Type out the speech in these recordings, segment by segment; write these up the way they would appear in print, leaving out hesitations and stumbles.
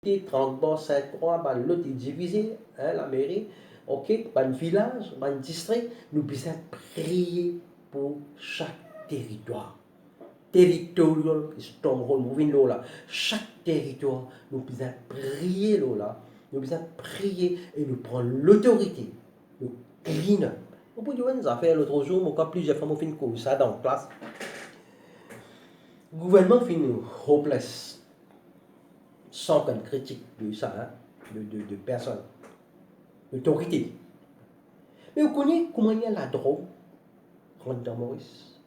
30 bas, 5 croix, ben, l'autre est divisé, hein, la mairie, ok, ben, village, ben, district, nous besoin prier pour chaque territoire. Territorial stronghold moving là. Chaque territoire, nous besoin prier là. Nous besoin prier et nous prendre l'autorité. Nous clean up. Au bout de une affaire l'autre jour, mon cas plusieurs fois, fait une ça dans la classe. Le gouvernement fait une hopeless. Sans qu'une critique de ça, hein, de personne. L'autorité. Mais vous connaissez comment il y a la drogue dans Maurice?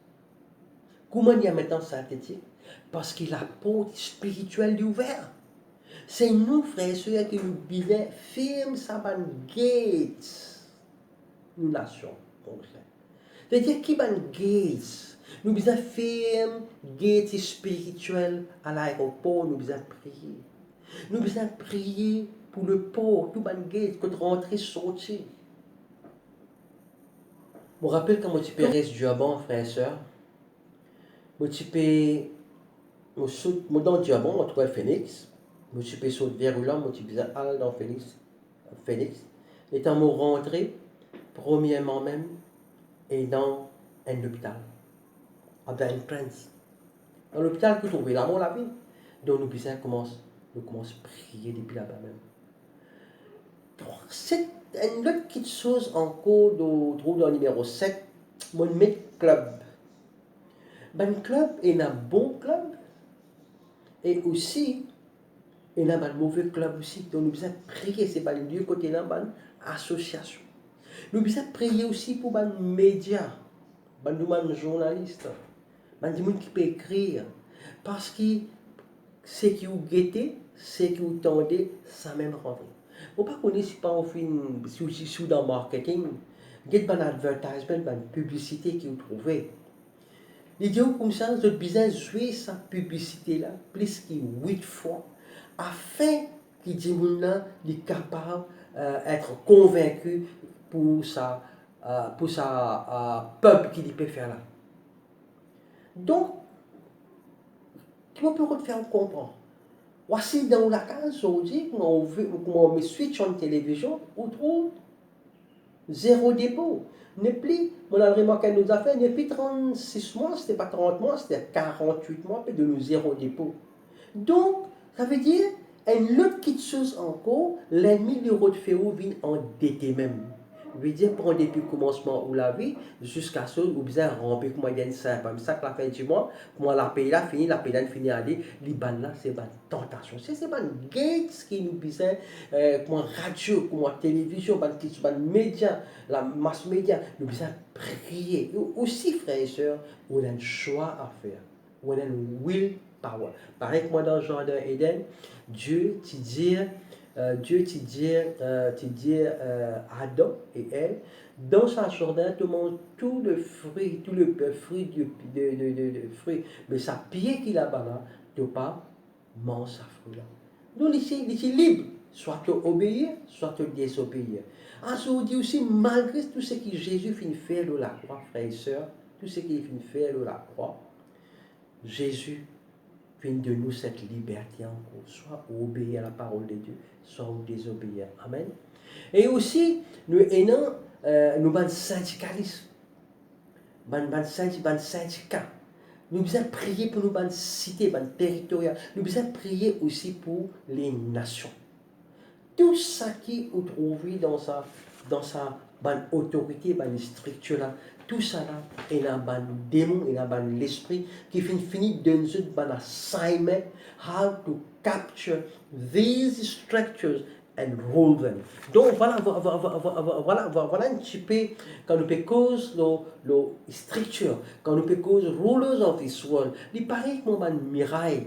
Comment il y a maintenant synthétique? Parce que la porte spirituelle est ouverte. C'est nous, frères et sœurs, qui nous disons, firme sa gate, nous nation. C'est-à-dire, qui ban gates? Nous besoin firme gate spirituel à l'aéroport, nous besoin prier. Nous besoin prier pour le pauvre, tout ban gate, quand rentrer, sortir. Je me rappelle quand je suis resté du Gabon, frères et sœurs, je suis dans le Gabon, on trouve Phoenix. Je suis passé sur le virulent, je suis allé dans Phoenix. Et quand je rentré, premièrement même, et dans un hôpital, dans une prince. Dans l'hôpital que trouvé là, la vie. Donc nous commençons à prier depuis là-bas même. C'est une autre petite chose encore dans le numéro 7, mon club. Ben club est un bon club et aussi il y a un mauvais club aussi. Donc nous besoin prier, c'est pas le lieu côté là, une association. Nous besoin prier aussi pour les médias, les journalistes, les gens qui peuvent écrire. Parce que ce qui vous guettez, ce qui vous tendez, ça même rentre. Vous ne connaissez pas si vous dans le marketing, il y a un advertisement, une publicité que vous trouvez. L'idée comme ça, vous avez besoin de jouer cette publicité-là plus que 8 fois afin que les gens soient capables d'être convaincus pour sa peuple qui peut faire là. Donc, tu peux faire comprendre. Voici dans la case aujourd'hui, quand on switch en télévision, on trouve zéro dépôt. N'est plus, on a remarqué nos affaires, n'est plus 36 mois, c'était pas 30 mois, c'était 48 mois, puis de nous zéro dépôt. Donc, ça veut dire, une autre petite chose encore, l'ennemi de route féo vient en dété même. Je veux dire, prendre depuis le commencement de la vie, jusqu'à ce où vous avez rempli comme moyenne simple. Ça que la fin du mois, comment la paye là finit, la paye là finit à aller, les bandes là, c'est une tentation. C'est une gates qui nous besoin, comme radio, comme télévision, comme médias, la masse média, nous besoin prier. Aussi, frères et sœurs, on a un choix à faire. On a une will power. Pareil que moi dans le jardin Eden, Dieu te dit Adam et Ève, dans sa jardin, tu manges tout le fruit, de fruits, mais sa pied qui là-bas, là, tu ne pas manger sa fruit là. Donc ici, libre, soit tu obéis, soit tu désobéis. On dit aussi, malgré tout ce que Jésus finit faire de la croix, frères et sœurs, tout ce qu'il finit faire de la croix, Jésus finit de nous cette liberté encore, soit obéir à la parole de Dieu, soit désobéir. Amen. Et aussi, nous avons syndicalisme, syndicat. Nous devons prier pour nos cités, nos territoires. Nous devons prier aussi pour les nations. Tout ça qui est trouvé dans sa autorité, dans la structure là, tout ça là, il y a un démon, il y a l'esprit qui finit de nous donner un assignment, how to capture these structures and rule them. Donc voilà un petit peu quand nous peut cause la structure, quand nous peut cause rulers of this world. Il paraît que un mirail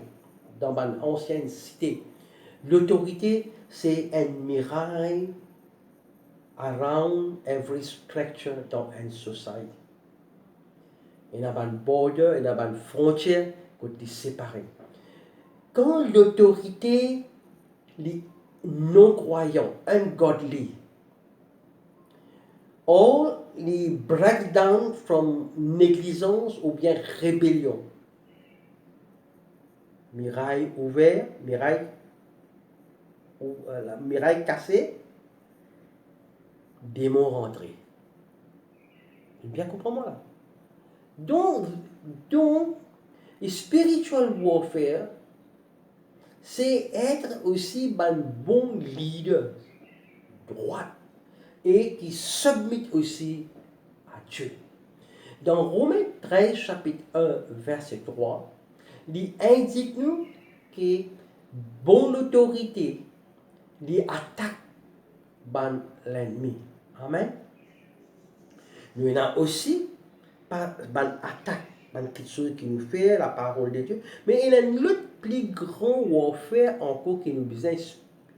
dans l'ancienne cité. L'autorité, c'est un mirail around every structure dans une société. Il y a une border, il y a une frontière qui est séparée. Quand l'autorité, les non-croyants, ungodly, ou les breakdown from négligence ou bien rébellion, mirail ouvert, mirail ou la muraille cassée, démon rentré. Bien comprends-moi là. Donc, spiritual warfare, c'est être aussi un bon leader, droit, et qui submit aussi à Dieu. Dans Romains 13, chapitre 1, verset 3, il indique nous que bonne autorité, il attaque l'ennemi. Amen. Nous avons aussi pas attaque, quelque chose qui nous fait la parole de Dieu, mais il y a un autre plus grand warfare encore qui nous besoin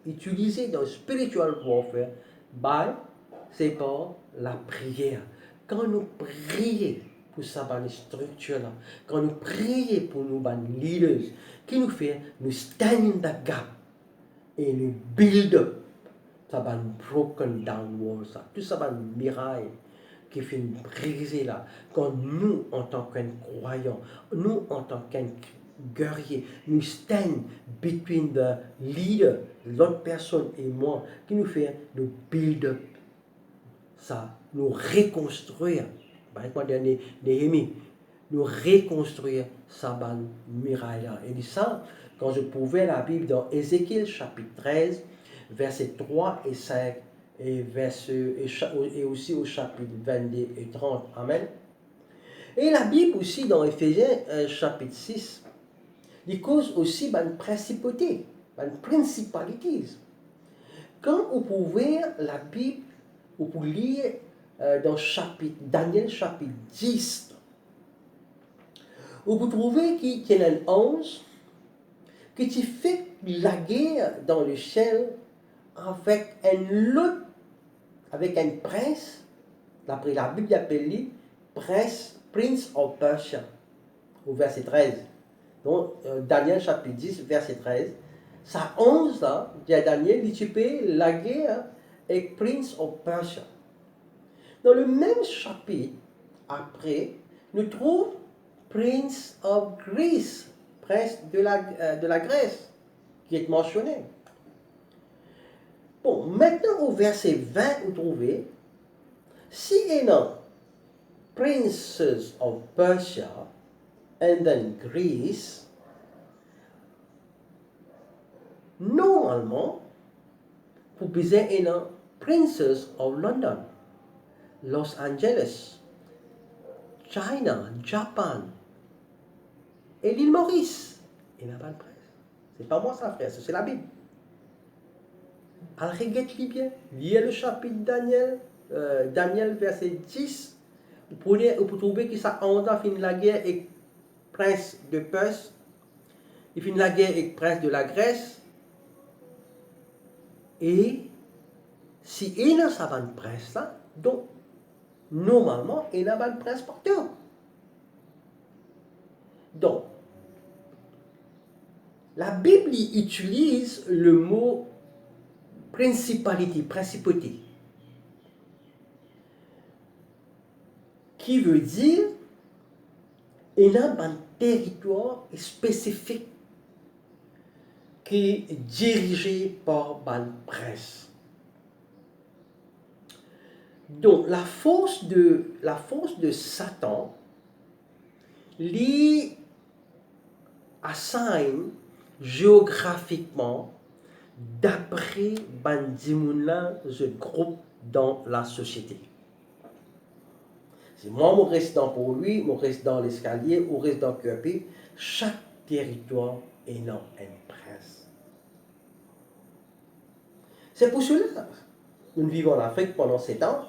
utiliser dans le spiritual warfare, c'est par la prière. Quand nous prions pour sa structure là, quand nous prions pour nos leaders, qui nous fait nous stand in the gap et nous build up ça va broken down wall, ça, tout ça va miraille qui fait briser là. Quand nous, en tant qu'un croyant, nous, en tant qu'un guerrier, nous stand between the leader, l'autre personne et moi, qui nous fait nous build up ça, nous reconstruire. Par exemple, Néhémie, nous reconstruire ça va miraille là. Et ça, quand je pouvais la Bible dans Ézéchiel chapitre 13, versets 3 et 5, et aussi au chapitre 22 et 30. Amen. Et la Bible aussi dans Éphésiens chapitre 6, il cause aussi une principauté, une principalité. Quand vous pouvez la Bible, vous pouvez lire dans Daniel chapitre 10, vous trouvez qu'il y a un ange qui fait la guerre dans le ciel avec un prince, d'après la Bible appelle Prince of Persia, au verset 13. Donc, Daniel chapitre 10, verset 13. Ça 11 là, Daniel dit tu peux la guerre avec Prince of Persia. Dans le même chapitre, après, nous trouvons Prince of Greece, prince de la Grèce, qui est mentionné. Bon, maintenant au verset 20, vous trouvez, si il princes of Persia and then Greece, normalement, vous besoin un princes of London, Los Angeles, China, Japan, et l'île Maurice. Il n'a pas de presse. C'est pas moi ça, frère, c'est la Bible. Alors, regarde-les bien. Lisez le chapitre Daniel, Daniel verset 10. Vous pouvez trouver que ça a fini la guerre avec prince de Perse. Il finit la guerre avec prince de la Grèce. Et si il a sa bonne presse là, donc normalement il a une presse partout. Donc, la Bible utilise le mot principauté, qui veut dire il a un territoire spécifique qui est dirigé par une presse. Donc, la force de Satan lui assign géographiquement d'après ce groupe dans la société. Si moi, je reste pour lui, je reste dans l'escalier, ou reste dans le cœur, chaque territoire est dans une presse. C'est pour cela que nous vivons en Afrique pendant 7 ans.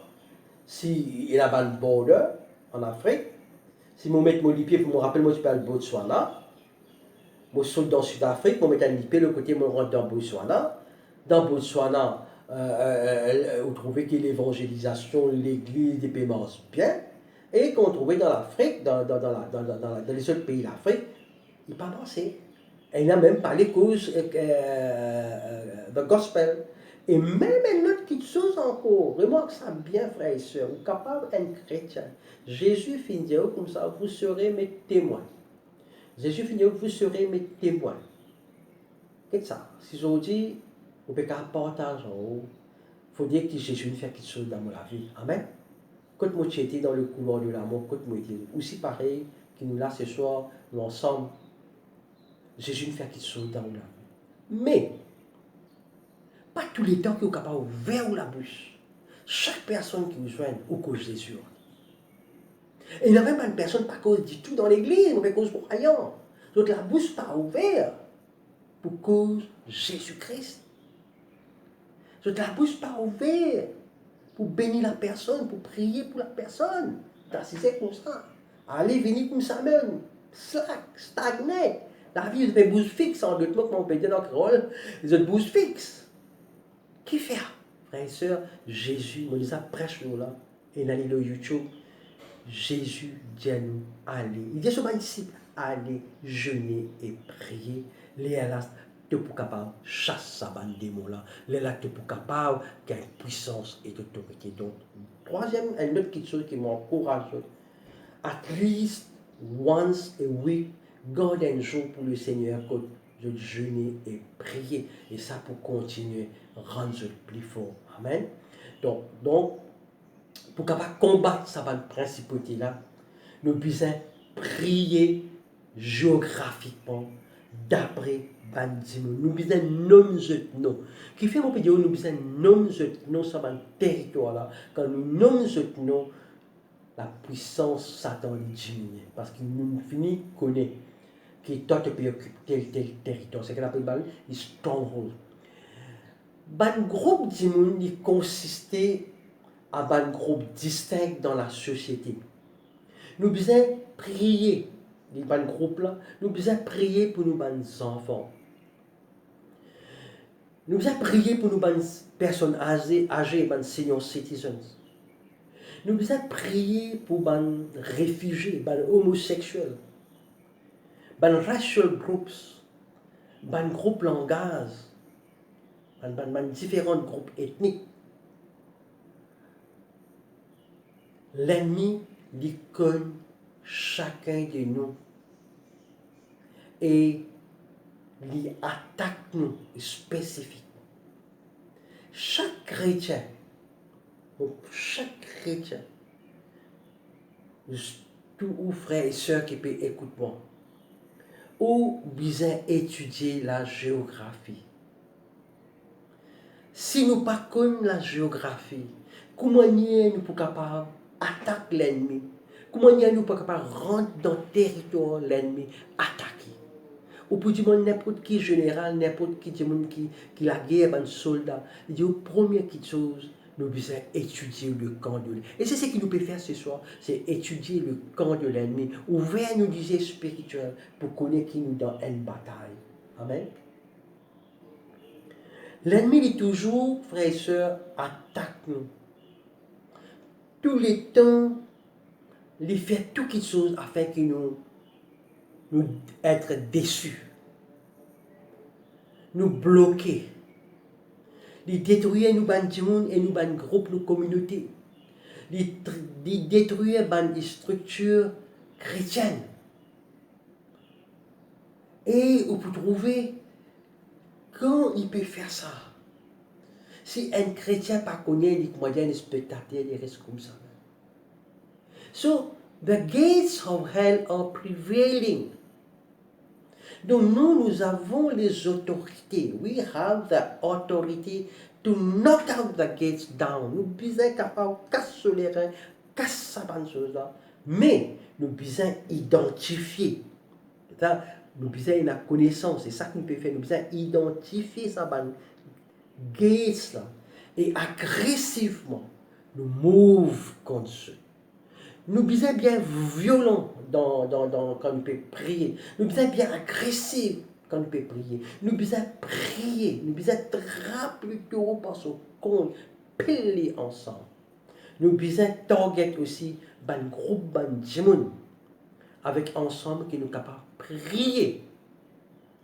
Si il y a un border en Afrique, si je mets mon pied pour me rappeler, moi je parle Botswana, je saute dans le Sud-Afrique, je mets un pied, le côté, je rentre dans Botswana. Dans Botswana, vous trouvez que l'évangélisation, l'église, des paiements marchent bien. Et qu'on trouvait dans l'Afrique, dans les autres pays d'Afrique, il n'a pas pensé. Et il n'a même pas les causes de gospel. Et même une autre petite chose encore, remarque ça bien, frères et sœurs, vous capable d'être chrétien. Jésus finit comme ça, vous serez mes témoins. Jésus finit, vous serez mes témoins. Qu'est-ce que ça? Si je vous dis, Ou peut partager en haut. Il faut dire que Jésus fait quelque chose dans la vie. Amen. Quand moi j'étais dans le couloir de l'amour, quand moi j'étais aussi pareil, que nous là ce soir, nous ensemble, Jésus fait quelque chose dans la vie. Mais, pas tous les temps qu'il est capable d'ouvrir la bouche. Chaque personne qui nous joigne, au cause de Jésus. Et il n'y a même pas une personne pas cause du tout dans l'église, mais cause pour croyants. Donc la bouche pas ouverte pour cause de Jésus-Christ. Donc la bouche pas ouverte pour bénir la personne, pour prier pour la personne. C'est comme ça. Allez, venez comme ça même. Slack, stagné. La vie, ils ont bouche fixe, en d'autres mots, comme on peut dire dans le rôle, ils ont bouche fixe. Qui fait? Frères et sœurs, Jésus, on les a prêché nous là, et dans le YouTube, Jésus dit à nous, allez, il dit à ses disciples, allez jeûner et prier. Les là, tu pour capable chasser sa bande démon là. Les là, tu pour capable gagner puissance et autorité. Donc, troisième, une autre petite chose qui m'encourage, at least once a week, garde un jour pour le Seigneur de jeûner et prier. Et ça pour continuer à rendre plus fort. Amen. Donc pour capable combattre cette principauté-là, nous devons prier géographiquement d'après Bandimo. Nous devons nommer nous. Qui fait mon vidéo, nous devons nommer nous sur un territoire-là. Quand nous nommons nous, la puissance Satan diminue. Parce qu'il nous finit connaître qui toi peut occuper tel territoire. C'est ce qu'on appelle les strongholds. Un groupe de monde consistait à un groupe distinct dans la société. Nous devons prier, les groupes là, nous devons prier pour nos enfants. Nous devons prier pour nos personnes âgées, les senior citizens. Nous devons prier pour les réfugiés, les homosexuels, les racial groups, les groupes langage, les différents groupes ethniques. L'ennemi lui connaît chacun de nous et lui attaque nous spécifiquement. Chaque chrétien, tout frère et soeur qui peut écouter moi, ou besoin étudier la géographie. Si nous ne connaissons pas la géographie, comment nous sommes capables d'attaquer l'ennemi? Comment nous sommes capables de rentrer dans le territoire de l'ennemi, attaquer? Ou pour dire n'importe qui général, n'importe qui la guerre, un soldat, il dit, première chose, nous devons étudier le camp de l'ennemi. Et c'est ce que nous pouvons faire ce soir, c'est étudier le camp de l'ennemi, ouvrir nos yeux spirituels pour connaître qui nous dans une bataille. Amen. L'ennemi est toujours, frères et sœurs, attaque nous. Tous les temps, il fait toutes les choses afin que nous être déçus, nous bloquer, il détruire nous bandes et nous ban groupes, nos communautés, il détruire les structures chrétiennes. Et on peut trouver quand il peut faire ça. Si un chrétien pas connaît les moyens, les spectateurs, il reste comme ça. So, the gates of hell are prevailing. Donc nous avons les autorités. We have the authority to knock out the gates down. Nous sommes capables de casser les reins, casser ces choses-là. Mais nous sommes identifier. Nous avons une connaissance. C'est ça que nous pouvons faire. Nous avons identifier ces gates-là. Et agressivement, nous move contre eux. Nous sommes bien violents quand nous pouvons prier. Nous sommes bien agressifs quand nous pouvons prier. Nous sommes prier. Nous sommes très plutôt par son compte. Prier ensemble. Nous sommes target aussi un groupe de gens avec ensemble qui nous capables de prier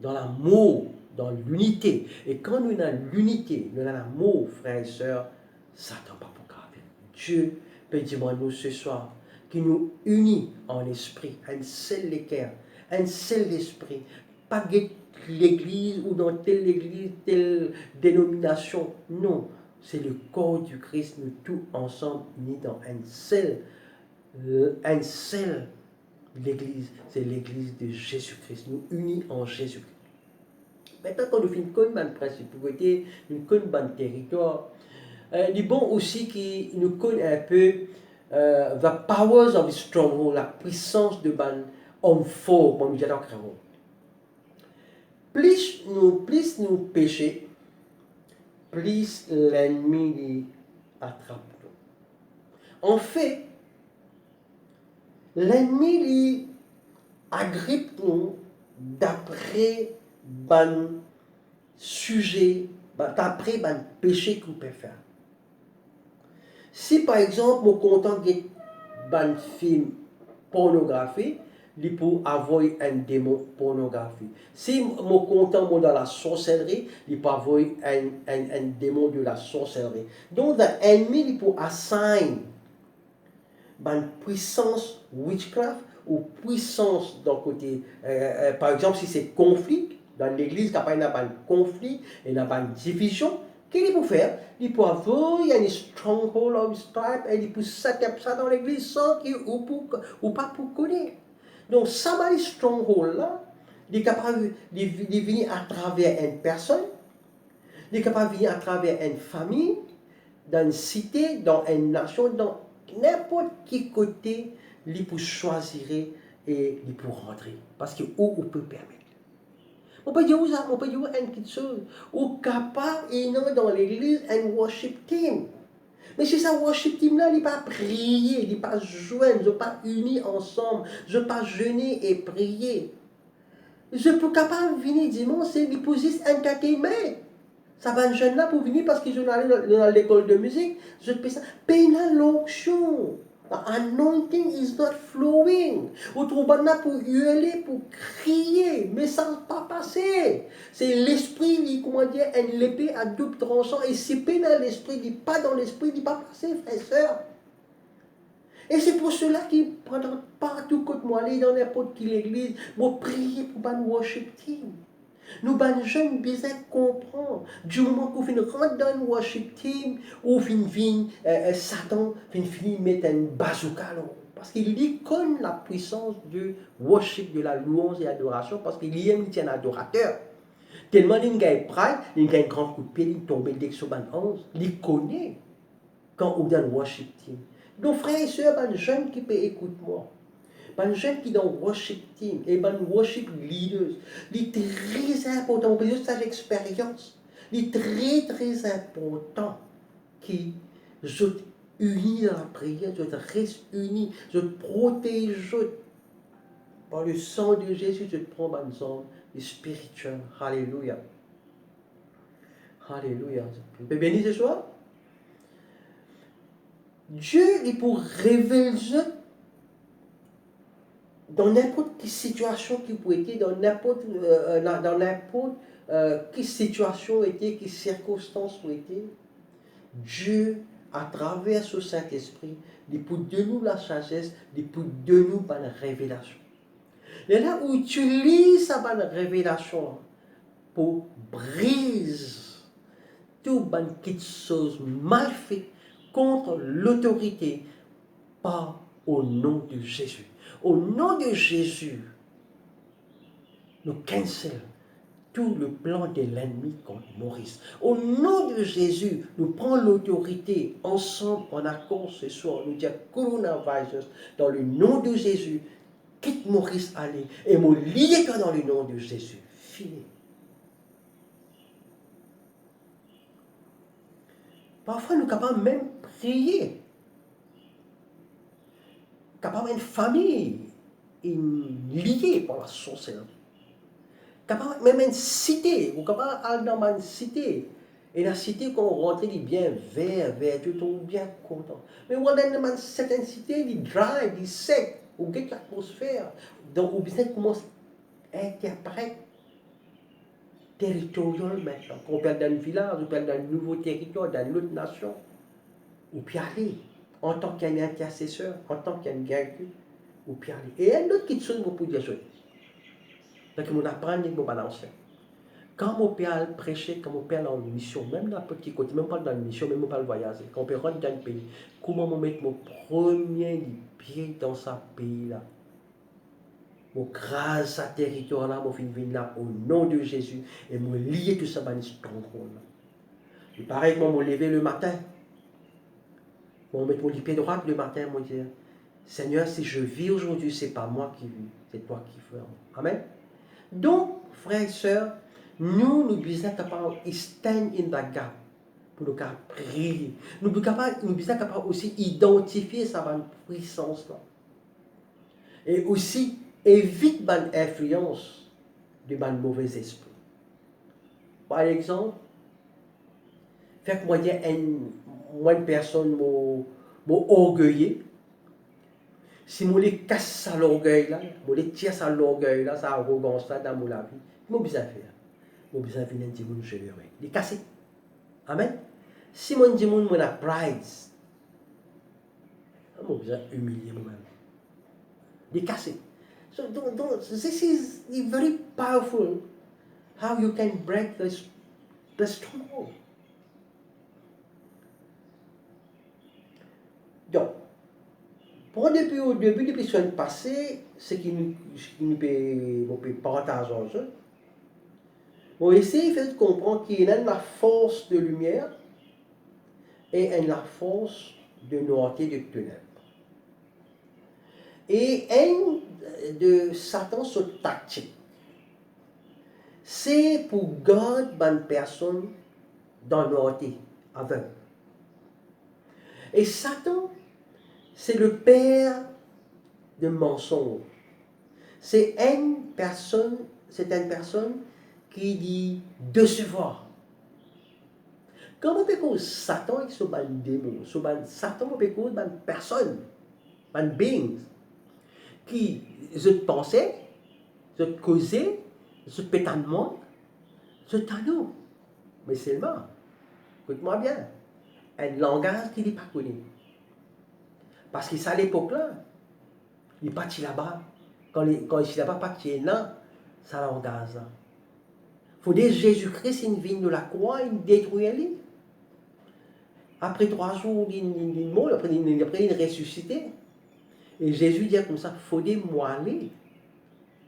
dans l'amour, dans l'unité. Et quand nous avons l'unité, nous avons l'amour, frères et sœurs, ça ne tombe pas pour grave. Dieu peut dire nous ce soir qui nous unit en esprit, un seul cœur, un seul esprit, pas l'église ou dans telle église, telle dénomination. Non, c'est le corps du Christ, nous tous ensemble unis dans un seul l'église, c'est l'église de Jésus-Christ, nous unis en Jésus-Christ. Maintenant, quand nous finissons une bonne principauté, nous connaissons un bon territoire, il est bon aussi qu'il nous connaît un peu the powers of stronghold, la puissance de ban homme fort, comme je plus nous péchons, plus l'ennemi attrape nous. En fait, l'ennemi lui agrippe nous d'après ban sujet, d'après ban péché qu'on peut faire. Si par exemple, on content d'un film pornographie, il peut avoir un démon pornographie. Si on content dans la sorcellerie, il peut avoir un démon de la sorcellerie. Donc, l'ennemi, il peut assigner une puissance witchcraft ou puissance d'un côté. Par exemple, si c'est conflit, dans l'église, il y a un conflit et il y a une division. Qu'est-ce qu'il peut faire? Il peut avoir un stronghold of type et il peut set up ça dans l'église sans qu'il ou pas pour connaître. Donc, ça va stronghold là, il est capable de venir à travers une personne, il est capable de venir à travers une famille, dans une cité, dans une nation, dans n'importe quel côté, il peut choisir et il peut rentrer. Parce que où on peut permettre. On peut dire ça, on peut dire une petite chose. Ou capable, et non dans l'église, un worship team. Mais si ça worship team là, il n'est pas prier, il n'est pas joindre, il n'est pas unis ensemble, je ne pas jeûner et prier. Je peux capable de venir dimanche, c'est il peut juste entertainment. Ça va un jeune là pour venir parce qu'ils sont allés dans l'école de musique. Je te paye ça. Paye l'onction. The anointing is not flowing. Ou trouve là pour hurler, pour crier. Mais ça ne va pas passer. C'est l'esprit, comment dire, une épée à double tranchant. Et si paye dans l'esprit, il n'est pas dans l'esprit, il ne va pas passer, frère et soeur. Et c'est pour cela qu'ils prennent partout côté moi, aller dans n'importe quelle église, pour prier pour un worship team. Nous, les jeunes, besoin comprendre. Du moment qu'on rentre dans un worship team, ou Satan finit mettre un bazooka là. Parce qu'il connaît la puissance du worship, de la louange et l'adoration, parce qu'il aime un adorateur. Tellement il y a un pride, il y a un grand coup de pied, il tombe dès que sur ban 11. Il connaît quand on est dans le worship team. Donc, frères et sœurs, les jeunes qui peuvent écouter moi. Les jeunes qui sont dans le worship team et les worship leaders, c'est très important, on peut dire ça l'expérience, c'est très très important qu'ils soient unis dans la prière, qu'ils restent unis, qu'ils se protègent par le sang de Jésus, je prends ma sang spirituel. Alléluia. Alléluia. Vous pouvez bénir ce soir? Dieu est pour révéler dans n'importe quelle situation qui peut être, dans n'importe quelle situation était, quelle circonstance peut être, Dieu, à travers ce Saint-Esprit, il peut de nous la sagesse, il peut de nous la révélation. Et là où tu lis sa bonne révélation pour briser toute petite chose mal faite contre l'autorité, pas au nom de Jésus. Au nom de Jésus, nous cancel tout le plan de l'ennemi contre Maurice. Au nom de Jésus, nous prenons l'autorité ensemble en accord ce soir. Nous disons coronavirus dans le nom de Jésus. Quitte Maurice aller et me lier dans le nom de Jésus. Fini. Parfois, nous sommes capables même prier. Capable une famille liée par la sorcellerie. Capable même une cité, ou capable aller dans une cité. Et la cité, quand on rentre, il est bien vert, tout le monde bien content. Mais on est dans certaines cités, il est dry, il est sec, ou get l'atmosphère. Donc, on besoin commence à interpréter territorial maintenant. Quand on parle d'un village, on parle d'un nouveau territoire, d'une autre nation. On peut aller en tant qu'un intercesseur, en tant qu'un guerrier, on peut aller. Et il y a une autre question pour dire ça. Donc, on apprend de mon balancer. Quand mon père prêchait, quand mon père en mission, même dans le petit côté, même pas dans la mission, même pas le voyager, quand on peut rentrer dans le pays, comment me mettre mon premier pied dans ce pays-là? Mon grâce à territoire-là, mon fin de là, au nom de Jésus, et me lier tout ça dans stronghold. Et pareil, moi, me lever le matin, moi, mettre mon pied droit le matin, moi dire, Seigneur, si je vis aujourd'hui, c'est pas moi qui vis, c'est toi qui fais. Amen. Donc, frères et sœurs, nous sommes capables de stand in the gap pour nous prier. Nous sommes capables aussi d'identifier sa puissance là. Et aussi éviter l'influence de mauvais esprit. Par exemple, fait que moi, une personne m'orgueilleux. Si je les casse à l'orgueil là, je les tire à l'orgueil là, ça arrogance là dans ma vie, je vais faire. Je vais faire un petit peu de gérer. Les casser. Amen. Si mon dis mon a pride, je vais humilier moi-même. Les casser. So this is very powerful how you can break the stronghold. Donc, depuis au début, depuis la semaine passée, ce qui nous peut partager en jeu, on essaie de comprendre qu'il y a la force de lumière et la force de noirté de ténèbres. Et un de Satan se tactique. C'est pour garder une personne dans la noirté, aveugle. Et Satan, c'est le père de mensonges. C'est une personne qui dit décevoir. Comment peut-on Satan avec ce démon, Satan peut être une personne, une being qui je pensais, je causais, je pétalement, je t'annou. Mais seulement, écoute-moi bien, un langage qu'il n'est pas connu. Parce que ça à l'époque-là, il est parti là-bas. Quand il est là-bas, parti là, ça langage là. Il faut dire Jésus-Christ, une vigne de la croix, il détruit elle. Après 3 jours, il est mort, après il est ressuscité. Et Jésus dit comme ça, il faut dire moi aller.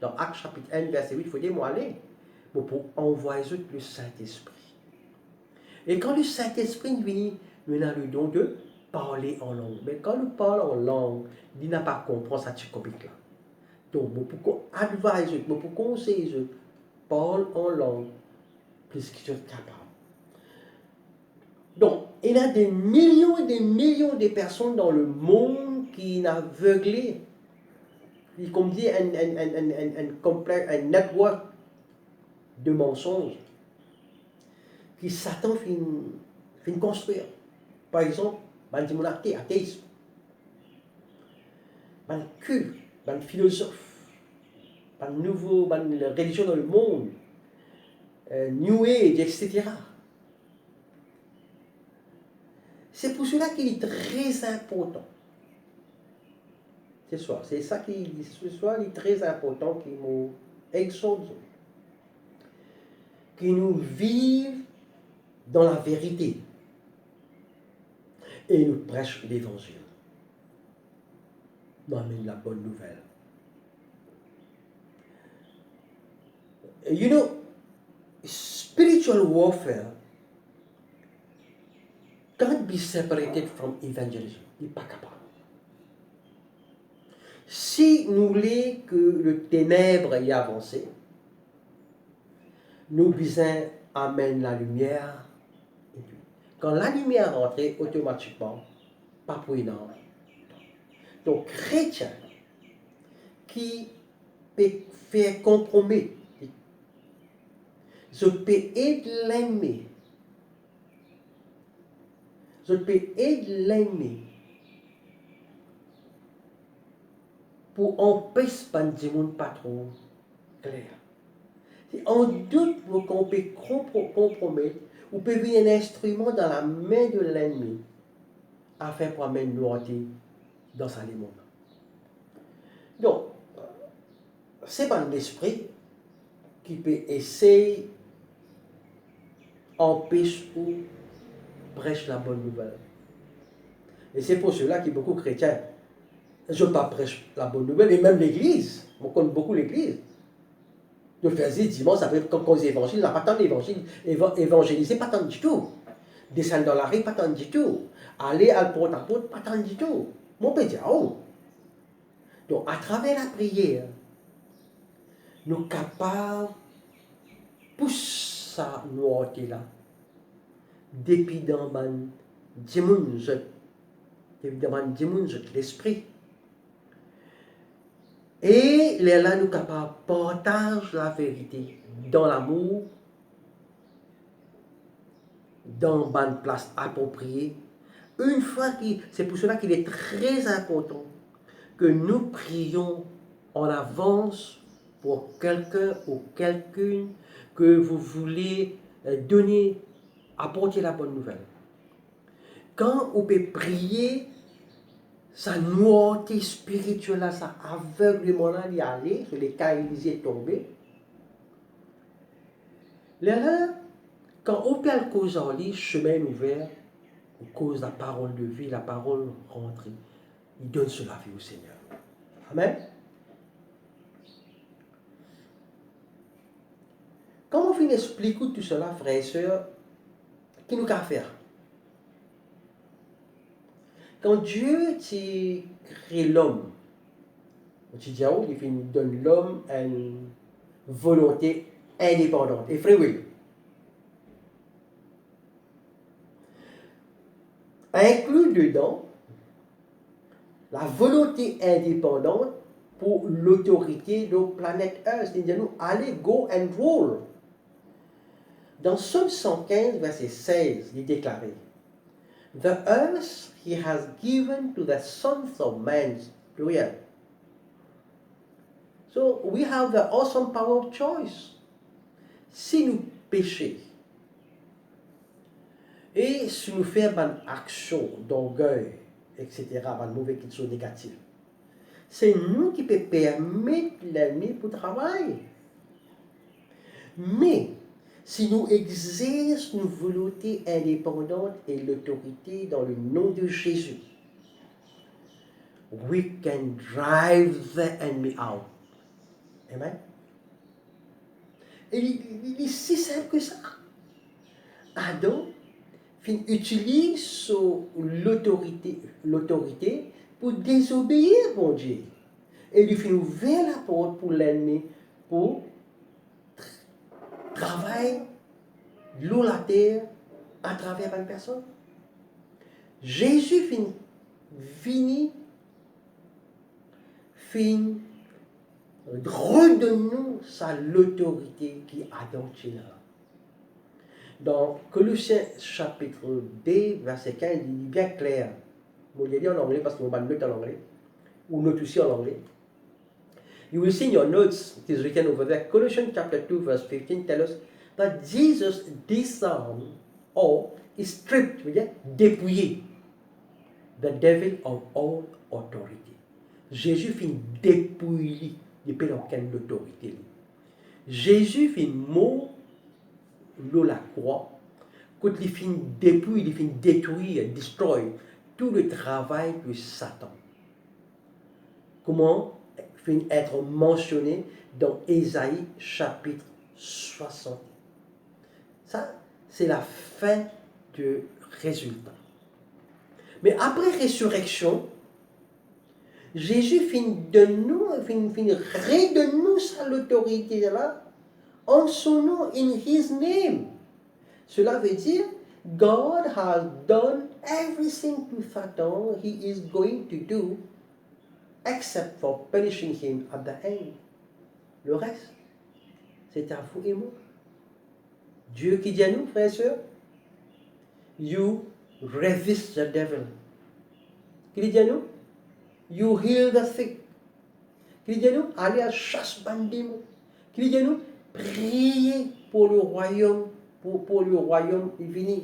Dans Actes chapitre 1, verset 8, il faut dire moi aller. Pour envoyer le Saint-Esprit. Et quand le Saint-Esprit vient, il a le don de parler en langue. Mais quand nous parlons en langue, il n'a pas compris cette topic-là. Donc, pour advise, pour conseiller, parle en langue, plus qu'il est capable. Donc, il y a des millions et des millions de personnes dans le monde qui sont aveuglées. Comme dit un network de mensonges qui Satan fait construire. Par exemple, il y a des athéisme, un culte, un philosophe, une nouvelle religion dans le monde, New Age, etc. C'est pour cela qu'il est très important. C'est ça qui est très important qui nous exhorte, qui nous vivent dans la vérité et nous prêchent l'évangile. Nous amène la bonne nouvelle. You know, spiritual warfare can't be separated from evangelism. Il n'est pas capable. Si nous voulons que le ténèbre y avance, nous besoin amène la lumière. Quand la lumière rentre, automatiquement, pas pour une âme. Donc, chrétien qui peut faire compromis, je peux aider l'ennemi. Je peux aider l'ennemi pour empêcher de monde pas trop clair. Si on doute qu'on peut compromettre, ou peut venir un instrument dans la main de l'ennemi afin pour amener une noirté dans sa monde. Donc, c'est pas l'esprit, qui peut essayer, empêche ou prêche la bonne nouvelle. Et c'est pour cela que beaucoup de chrétiens, je ne pas prêche la bonne nouvelle, et même l'église, on connaît beaucoup l'église. De faire dimanche, ça veut dire quand les évangiles, n'a pas tant d'évangile, évangéliser, pas tant du tout. Descendre dans la rue, pas tant du tout. Aller à porte, pas tant du tout. Mon peut dire, oh. Donc, à travers la prière, nous sommes capables de pousser ça, nous, là, depuis dans l'esprit. Et là, nous sommes capables de partager la vérité dans l'amour, dans une place appropriée. Une fois c'est pour cela qu'il est très important que nous prions en avance pour quelqu'un ou quelqu'une que vous voulez donner, apporter la bonne nouvelle. Quand on peut prier, sa nuauté spirituelle, ça aveuglement là, d'y aller, sur les cas Élisée tombé. Là, quand on peut le cause en lit, chemin ouvert, on cause la parole de vie, la parole rentrée, il donne cela vie au Seigneur. Amen. Quand on finit d'expliquer tout cela, frères et sœurs, qu'est-ce qu'il nous a fait? Quand Dieu crée l'homme, il donne l'homme une volonté indépendante et free will. Inclus dedans la volonté indépendante pour l'autorité de la planète Earth. C'est-à-dire, nous, allez, go and rule. Dans Psaume 115, verset 16, il est déclaré, The earth he has given to the sons of men. Hallelujah. So we have the awesome power of choice. Si nous péchons et si nous faisons une action d'orgueil, etc., une mauvaise question négative, c'est nous qui pouvons permettre l'ennemi pour travailler. Mais si nous exerçons une volonté indépendante et l'autorité dans le nom de Jésus, we can drive the enemy out. Amen. Et il est si simple que ça. Adam utilise l'autorité pour désobéir mon Dieu. Et il fait ouvrir la porte pour l'ennemi pour travailler l'eau la terre à travers une personne. Jésus finit redonne-nous l'autorité qui a dans China. Dans Colossiens chapitre 2, verset 15, il est bien clair. Bon, il est dit en anglais parce qu'on va le noter en anglais, ou note aussi en anglais. You will see in your notes, it is written over there, Colossians chapter 2, verse 15 tells us that Jesus disarmed or stripped, dépouillé, the devil of all authority. Jésus fit dépouiller depuis dans quelle autorité. Jésus fit mot la croix, quand il fit dépouiller, il fit détruire, destroy tout le travail de Satan. Comment finit être mentionné dans Ésaïe chapitre 60. Ça, c'est la fin du résultat. Mais après résurrection, Jésus finit redonne-nous sa l'autorité là, en son nom, in his name. Cela veut dire, God has done everything to Satan he is going to do, except for punishing him at the end. Le reste, c'est à vous et moi. Dieu qui dit à nous, frères et sœurs, you resist the devil. Qui dit à nous? You heal the sick. Qui dit à nous? Allez à chasse bandimo. Qui dit à nous? Priez pour le royaume, pour le royaume divin.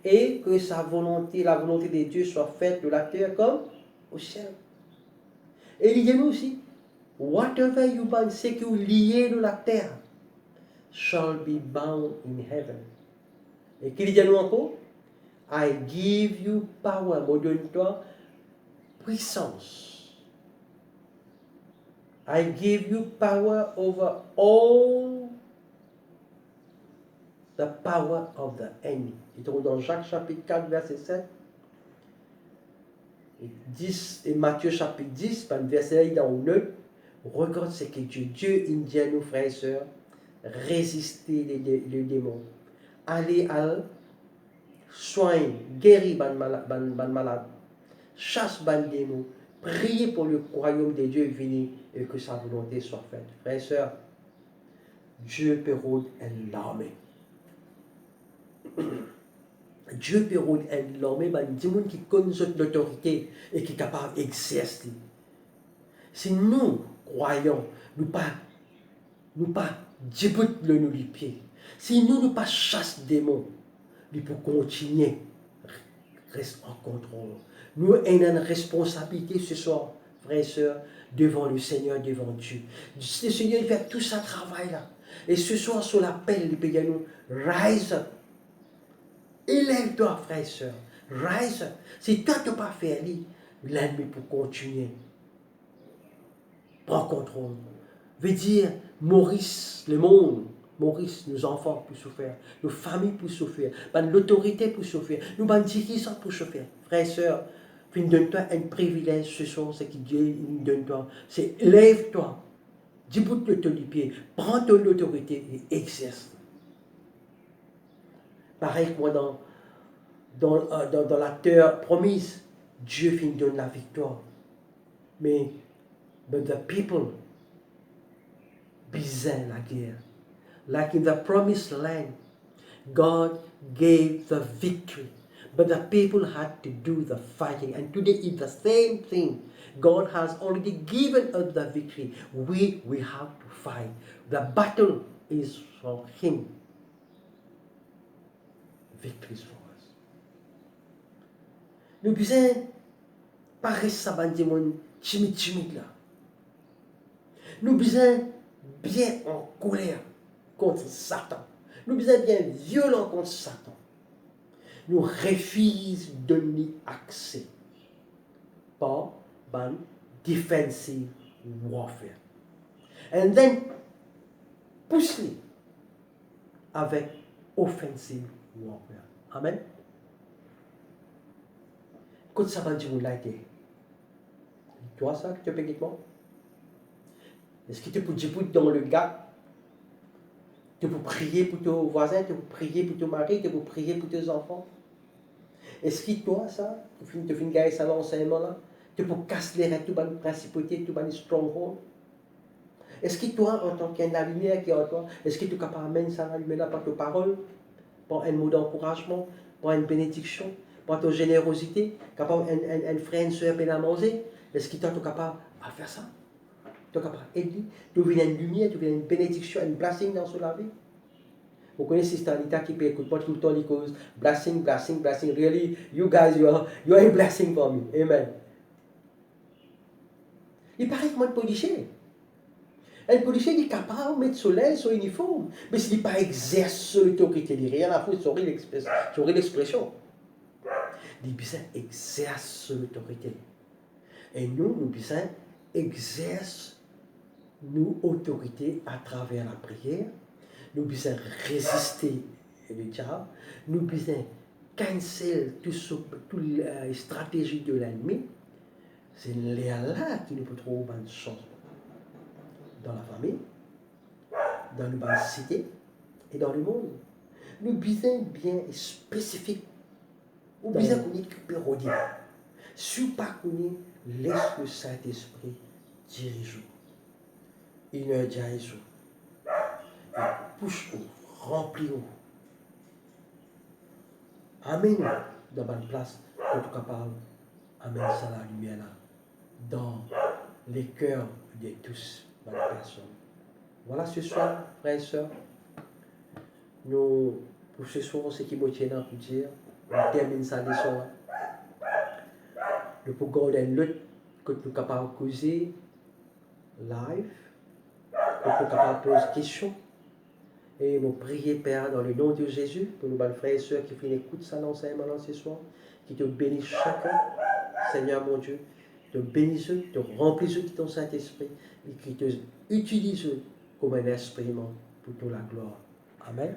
Et que sa volonté, la volonté de Dieu soit faite de la terre comme au ciel. Et il dit à nous aussi, whatever you bind, c'est que vous liez de la terre. shall be bound in heaven. Et qu'il dit à nous encore, I give you power, me donne-toi puissance. I give you power over all the power of the enemy. Il trouve dans Jacques chapitre 4, verset 7. Et 10, et Matthieu chapitre 10, par le verset dans le 9, regarde ce que Dieu dit à nos frères et sœurs, résister les démons. Allez à soigner, guérir les malades, chasse les démons, priez pour le royaume de Dieu venir et que sa volonté soit faite. Frères et sœurs, Dieu peut rôder l'armée. Dieu peut rôder l'armée, mais il y a des gens qui connaissent l'autorité et qui sont capables d'exercer. Si nous croyons, nous pas déboutons nos pieds. Si nous ne pas chasse démons, nous pouvons continuer, reste en contrôle. Nous avons une responsabilité ce soir, frères et sœurs, devant le Seigneur, devant Dieu. Le Seigneur fait tout ce travail-là. Et ce soir, sur l'appel, il peut dire nous, rise up. Élève-toi, frères et sœurs. Rise up. Si toi, tu n'as pas fait l'ennemi pour continuer. Prends contrôle. Veut dire, Maurice, le monde, Maurice, nos enfants pour souffrir, nos familles pour souffrir, l'autorité pour souffrir, nous avons dirigeants pour souffrir. Frères et sœurs, donne-toi un privilège ce soir, ce que Dieu nous donne-toi. C'est lève-toi, déboute de ton pied, prends ton autorité et exerce. Pareil que moi dans la terre promise, Dieu nous donne la victoire. Mais the people began la guerre. Like in the promised land, God gave the victory. But the people had to do the fighting. And today it's the same thing. God has already given us the victory. We have to fight. The battle is for Him. Victory is for us. Nous besoin pas rester timide là. Nous besoin bien en colère contre Satan. Nous besoin bien violent contre Satan. Nous refusons de donner accès par defensive warfare. And then pousse-les avec offensive warfare. Amen. Quand ça va dire là, toi ça que tu peux dire? Est-ce que tu peux dire dans le gars? Tu peux prier pour tes voisins, tu peux prier pour ton mari, tu peux prier pour tes enfants. Est-ce que toi, ça, tu fais une guerre, ça, l'enseignement là, tu peux casser les règles, tu vas une principauté, tu vas une stronghold. Est-ce que toi, en tant qu'un lumière qui est en toi, est-ce que tu es capable d'amener ça la lumière par tes paroles, par un mot d'encouragement, par une bénédiction, par ta générosité, capable un frère, une soeur, bien à manger? Est-ce que toi, tu es capable de faire ça? Tu es capable d'aider, tu veux une lumière, tu veux une bénédiction, une blessing dans la vie? Vous connaissez cette Anita qui peut écouter tout le temps les causes. Blessing, blessing, blessing. Really, you guys, you are a blessing for me. Amen. Il paraît que moi, le policier. Un policier est capable de mettre soleil sur uniforme. Mais s'il n'est pas exerce l'autorité, il n'y a rien à foutre sur l'expression. Il besoin exerce l'autorité. Et nous besoin exerce nos autorités à travers la prière. Nous besoin résister le diable. Nous besoin cancel toute la stratégie de l'ennemi. C'est là qui nous peut trouver une chance dans la famille, dans la cité et dans le monde. Nous besoin bien spécifique. Nous besoin qu'on récupère au diable. Si pas qu'on laisse le Saint-Esprit diriger. Energize. Pousse-nous, remplis-nous. Amène dans une place que tu es capable d'amener ça la lumière là, dans les cœurs de tous, les personnes. Voilà ce soir, frères et sœurs. Nous, pour ce soir, ce qui me tient à vous dire, on termine sa leçon là. Nous pouvons garder une lutte que nous sommes capables de causer live, que nous sommes capables de poser des questions. Et mon prier, Père, dans le nom de Jésus, pour nos frères et sœurs qui font l'écoute de ça l'enseignement ce soir, qui te bénissent chacun, Seigneur mon Dieu, te bénissent, te remplissent de ton Saint-Esprit, et qui te utilisent comme un instrument pour toute la gloire. Amen.